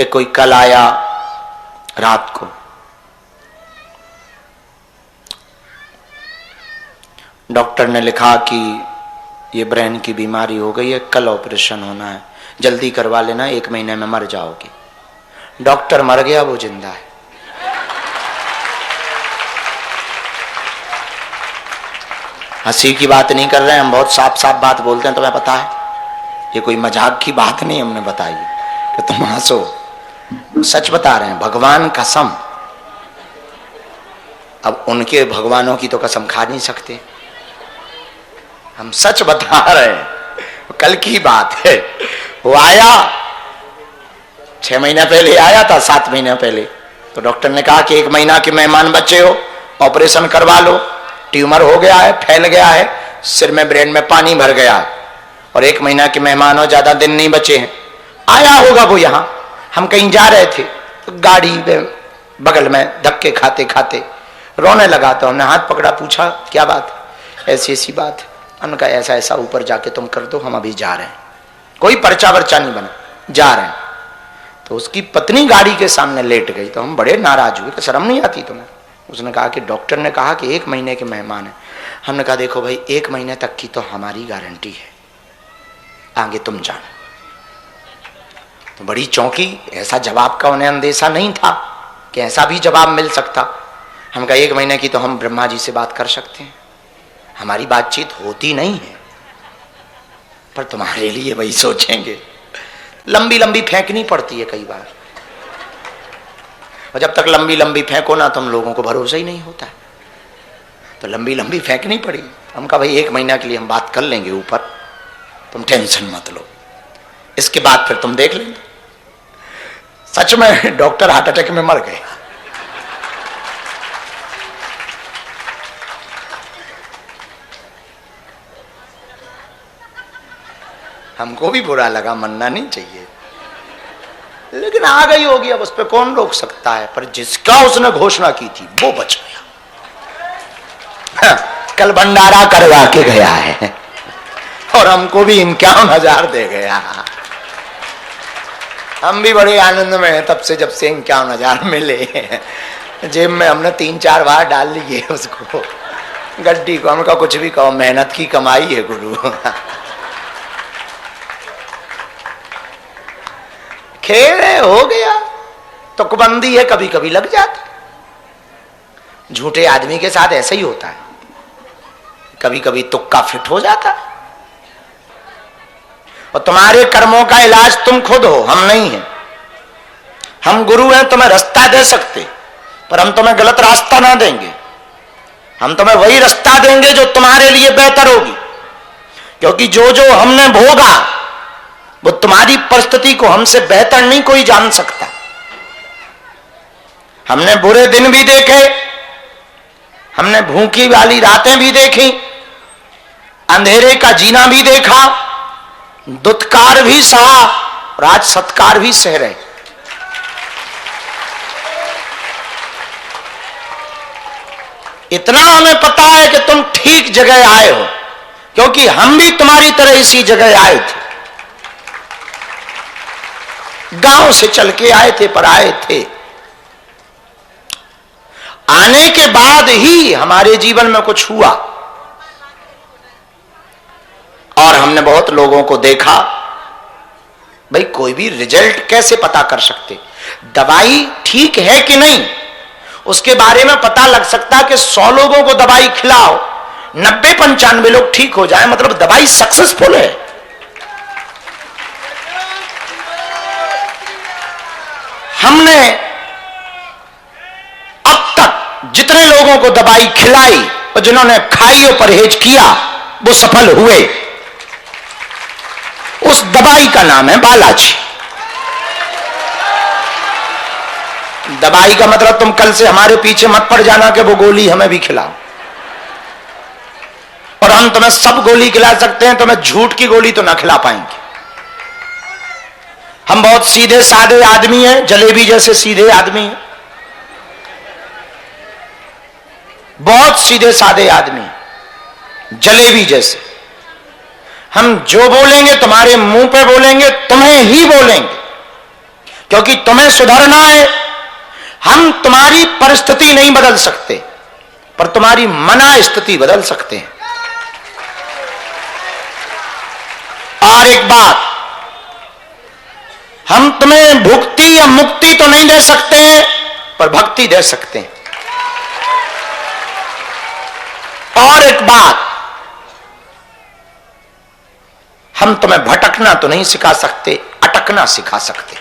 एक कोई कल आया रात को, डॉक्टर ने लिखा कि ये ब्रेन की बीमारी हो गई है, कल ऑपरेशन होना है, जल्दी करवा लेना, 1 महीने में मर जाओगे। डॉक्टर मर गया, वो जिंदा है। हंसी की बात नहीं कर रहे हैं हम, बहुत साफ साफ बात बोलते हैं, तुम्हें पता है, ये कोई मजाक की बात नहीं हमने बताई कि तुम हंसो, सच बता रहे हैं, भगवान कसम। अब उनके भगवानों की तो कसम खा नहीं सकते, हम सच बता रहे हैं, कल की बात है। वो आया 6 महीना पहले आया था, 7 महीना पहले, तो डॉक्टर ने कहा कि 1 महीना के मेहमान बचे हो, ऑपरेशन करवा लो, ट्यूमर हो गया है, फैल गया है, सिर में ब्रेन में पानी भर गया है, और 1 महीना के मेहमान हो, ज्यादा दिन नहीं बचे हैं। आया होगा वो, यहां हम कहीं जा रहे थे तो गाड़ी में बगल में धक्के खाते खाते रोने लगा, तो हमने हाथ पकड़ा, पूछा क्या बात है? ऐसी ऐसी बात है। हमने कहा ऐसा ऐसा ऊपर जाके तुम कर दो, हम अभी जा रहे हैं, कोई पर्चा वर्चा नहीं बना, जा रहे हैं। तो उसकी पत्नी गाड़ी के सामने लेट गई, तो हम बड़े नाराज हुए कि शर्म नहीं आती तुम्हें? उसने कहा कि डॉक्टर ने कहा कि 1 महीने के मेहमान है। हमने कहा देखो भाई, 1 महीने तक की तो हमारी गारंटी है, आगे तुम जानो। तो बड़ी चौंकी, ऐसा जवाब का उन्हें अंदेशा नहीं था कि ऐसा भी जवाब मिल सकता। हम कहा 1 महीने की तो हम ब्रह्मा जी से बात कर सकते हैं, हमारी बातचीत होती नहीं है, पर तुम्हारे लिए वही सोचेंगे। लंबी लंबी फेंकनी पड़ती है कई बार, और जब तक लंबी लंबी फेंको ना, तुम लोगों को भरोसा ही नहीं होता है, तो लंबी लंबी फेंकनी पड़ी। हम कहा भाई 1 महीना के लिए हम बात कर लेंगे ऊपर, तुम टेंशन मत लो, इसके बाद फिर तुम देख लेंगे। सच में डॉक्टर हार्ट अटैक में मर गए। हमको भी बुरा लगा, मरना नहीं चाहिए, लेकिन आ गई होगी, अब उस पर कौन रोक सकता है। पर जिसका उसने घोषणा की थी वो बच गया। कल भंडारा करवा के गया है और हमको भी 51,000 दे गया। हम भी बड़े आनंद में हैं तब से, जब से 51,000 मिले। जेब में हमने 3-4 बार डाल लिए उसको, गड्डी को। हमने कहा कुछ भी कहो, मेहनत की कमाई है गुरु। खेल हो गया, तुकबंदी है, कभी कभी लग जाता। झूठे आदमी के साथ ऐसा ही होता है, कभी कभी तुक्का फिट हो जाता है। और तुम्हारे कर्मों का इलाज तुम खुद हो, हम नहीं हैं। हम गुरु हैं, तुम्हें रास्ता दे सकते, पर हम तुम्हें गलत रास्ता ना देंगे। हम तुम्हें वही रास्ता देंगे जो तुम्हारे लिए बेहतर होगी, क्योंकि जो जो हमने भोगा वो तुम्हारी परिस्थिति को हमसे बेहतर नहीं कोई जान सकता। हमने बुरे दिन भी देखे, हमने भूखी वाली रातें भी देखी, अंधेरे का जीना भी देखा, दुत्कार भी सहा, और आज सत्कार भी सह रहे। इतना हमें पता है कि तुम ठीक जगह आए हो, क्योंकि हम भी तुम्हारी तरह इसी जगह आए थे। गांव से चल के आए थे, पर आए थे। आने के बाद ही हमारे जीवन में कुछ हुआ, और हमने बहुत लोगों को देखा। भाई कोई भी रिजल्ट कैसे पता कर सकते? दवाई ठीक है कि नहीं, उसके बारे में पता लग सकता कि 100 लोगों को दवाई खिलाओ, 90-95 लोग ठीक हो जाए, मतलब दवाई सक्सेसफुल है। हमने अब तक जितने लोगों को दवाई खिलाई और जिन्होंने खाई और परहेज किया, वो सफल हुए। उस दवाई का नाम है बालाजी। दवाई का मतलब तुम कल से हमारे पीछे मत पड़ जाना कि वो गोली हमें भी खिलाओ, और हम तुम्हें सब गोली खिला सकते हैं, तुम्हें झूठ की गोली तो ना खिला पाएंगे। हम बहुत सीधे साधे आदमी हैं, जलेबी जैसे सीधे आदमी हैं, बहुत सीधे साधे आदमी, जलेबी जैसे। हम जो बोलेंगे तुम्हारे मुंह पे बोलेंगे, तुम्हें ही बोलेंगे, क्योंकि तुम्हें सुधरना है। हम तुम्हारी परिस्थिति नहीं बदल सकते, पर तुम्हारी मना स्थिति बदल सकते हैं। और एक बात, हम तुम्हें भुक्ति या मुक्ति तो नहीं दे सकते हैं, पर भक्ति दे सकते हैं। और एक बात, हम तुम्हें भटकना तो नहीं सिखा सकते, अटकना सिखा सकते।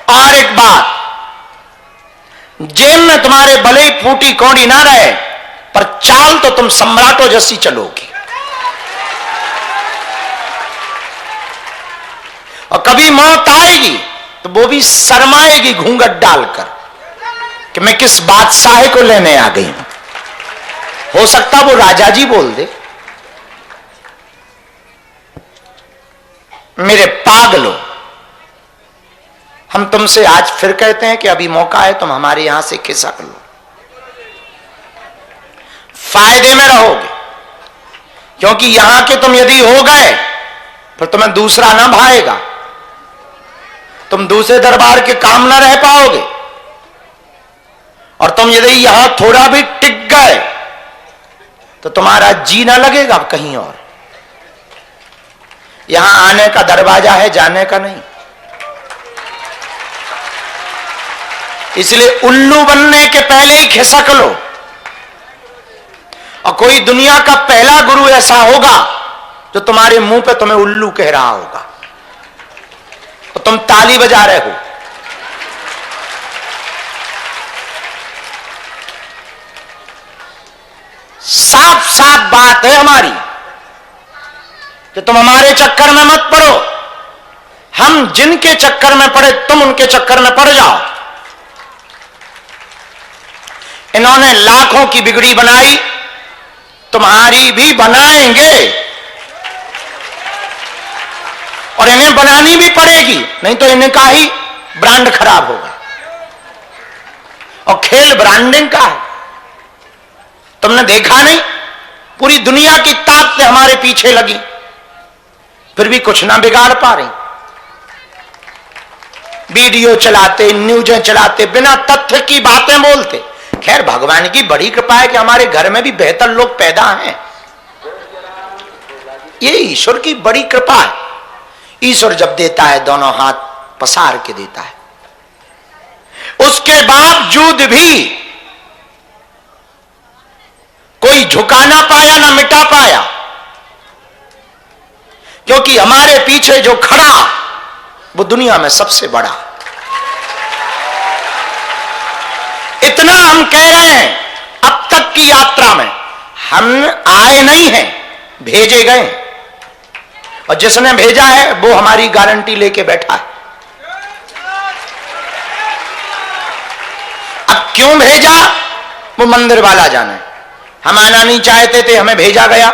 और एक बात, जेब में तुम्हारे भले ही फूटी कौड़ी ना रहे, पर चाल तो तुम सम्राटों जैसी चलोगी। और कभी मौत आएगी तो वो भी शर्माएगी घूंघट डालकर कि मैं किस बादशाह को लेने आ गई हूं। हो सकता वो राजा जी बोल दे, मेरे पागलों, हम तुमसे आज फिर कहते हैं कि अभी मौका है, तुम हमारे यहां से खिसक लो, फायदे में रहोगे। क्योंकि यहां के तुम यदि हो गए तो तुम्हें दूसरा ना भाएगा, तुम दूसरे दरबार के काम ना रह पाओगे। और तुम यदि यहां थोड़ा भी टिक गए तो तुम्हारा जी ना लगेगा कहीं और। यहां आने का दरवाजा है, जाने का नहीं। इसलिए उल्लू बनने के पहले ही खिसक लो। और कोई दुनिया का पहला गुरु ऐसा होगा जो तुम्हारे मुंह पे तुम्हें उल्लू कह रहा होगा तो तुम ताली बजा रहे हो। साफ साफ बात है हमारी कि तुम हमारे चक्कर में मत पड़ो। हम जिनके चक्कर में पड़े तुम उनके चक्कर में पड़ जाओ। इन्होंने लाखों की बिगड़ी बनाई, तुम्हारी भी बनाएंगे। और इन्हें बनानी भी पड़ेगी, नहीं तो इन्हें का ही ब्रांड खराब होगा। और खेल ब्रांडिंग का है। तुमने देखा नहीं, पूरी दुनिया की ताकतें हमारे पीछे लगी, फिर भी कुछ ना बिगाड़ पा रही। वीडियो चलाते, न्यूज़ें चलाते, बिना तथ्य की बातें बोलते। खैर भगवान की बड़ी कृपा है कि हमारे घर में भी बेहतर लोग पैदा हैं। ये ईश्वर की बड़ी कृपा है। ईश्वर जब देता है दोनों हाथ पसार के देता है। उसके बावजूद भी कोई झुका ना पाया, ना मिटा पाया, क्योंकि हमारे पीछे जो खड़ा वो दुनिया में सबसे बड़ा। इतना हम कह रहे हैं, अब तक की यात्रा में हम आए नहीं हैं, भेजे गए। और जिसने भेजा है वो हमारी गारंटी लेके बैठा है। अब क्यों भेजा वो मंदिर वाला जाने। हम आना नहीं चाहते थे, हमें भेजा गया।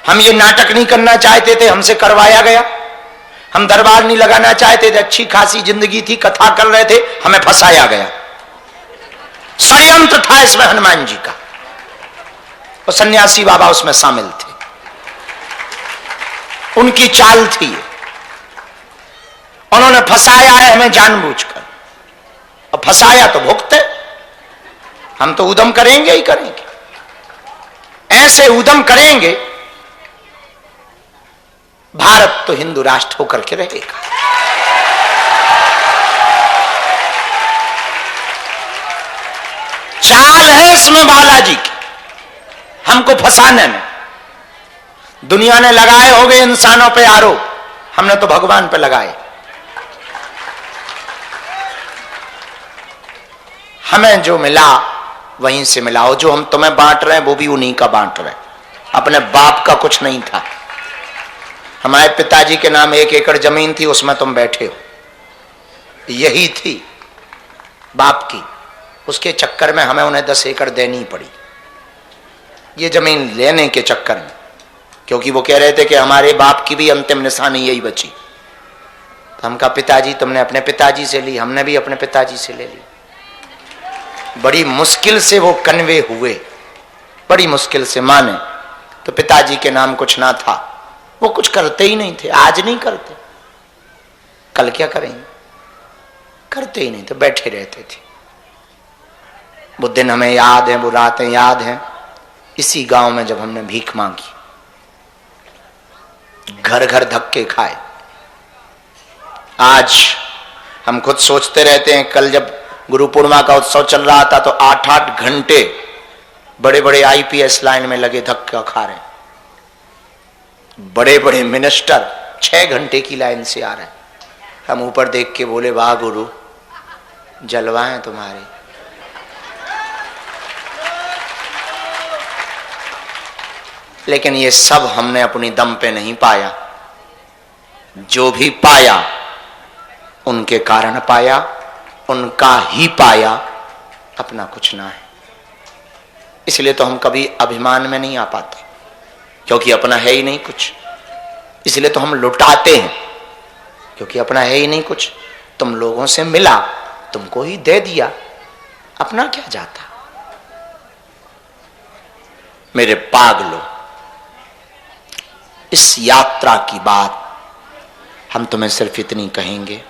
हम ये नाटक नहीं करना चाहते थे, हमसे करवाया गया। हम दरबार नहीं लगाना चाहते थे, अच्छी खासी जिंदगी थी, कथा कर रहे थे, हमें फंसाया गया। षड्यंत्र था इसमें हनुमान जी का, और सन्यासी बाबा उसमें शामिल थे। उनकी चाल थी, उन्होंने फंसाया है हमें जानबूझकर। और फंसाया तो भुगते। हम तो उद्यम करेंगे ही करेंगे, ऐसे उद्यम करेंगे भारत तो हिंदू राष्ट्र होकर के रहेगा। चाल है इसमें बालाजी की, हमको फंसाने में। दुनिया ने लगाए होंगे इंसानों पे आरोप, हमने तो भगवान पे लगाए। हमें जो मिला वहीं से मिला। और जो हम तुम्हें बांट रहे हैं वो भी उन्हीं का बांट रहे हैं, अपने बाप का कुछ नहीं था। हमारे पिताजी के नाम 1 एकड़ जमीन थी, उसमें तुम बैठे हो, यही थी बाप की। उसके चक्कर में हमें उन्हें 10 एकड़ देनी पड़ी, ये जमीन लेने के चक्कर में। क्योंकि वो कह रहे थे कि हमारे बाप की भी अंतिम निशानी यही बची। तो हम कहा पिताजी तुमने अपने पिताजी से ली, हमने भी अपने पिताजी से ले ली। बड़ी मुश्किल से वो कन्वे हुए, बड़ी मुश्किल से माने। तो पिताजी के नाम कुछ ना था, वो कुछ करते ही नहीं थे, आज नहीं करते, कल क्या करेंगे, करते ही नहीं थे, बैठे रहते थे। वो दिन हमें याद है, वो रातें याद हैं, इसी गांव में जब हमने भीख मांगी, घर घर धक्के खाए। आज हम खुद सोचते रहते हैं, कल जब गुरु पूर्णिमा का उत्सव चल रहा था तो 8-8 घंटे बड़े बड़े आईपीएस लाइन में लगे धक्का खा रहे हैं, बड़े बड़े मिनिस्टर 6 घंटे की लाइन से आ रहे हैं। हम ऊपर देख के बोले, वाह गुरु, जलवाएं तुम्हारे। लेकिन ये सब हमने अपनी दम पे नहीं पाया, जो भी पाया उनके कारण पाया, उनका ही पाया, अपना कुछ ना है। इसलिए तो हम कभी अभिमान में नहीं आ पाते, क्योंकि अपना है ही नहीं कुछ। इसलिए तो हम लुटाते हैं, क्योंकि अपना है ही नहीं कुछ। तुम लोगों से मिला, तुमको ही दे दिया, अपना क्या जाता। मेरे पागलों, इस यात्रा की बात हम तुम्हें सिर्फ इतनी कहेंगे,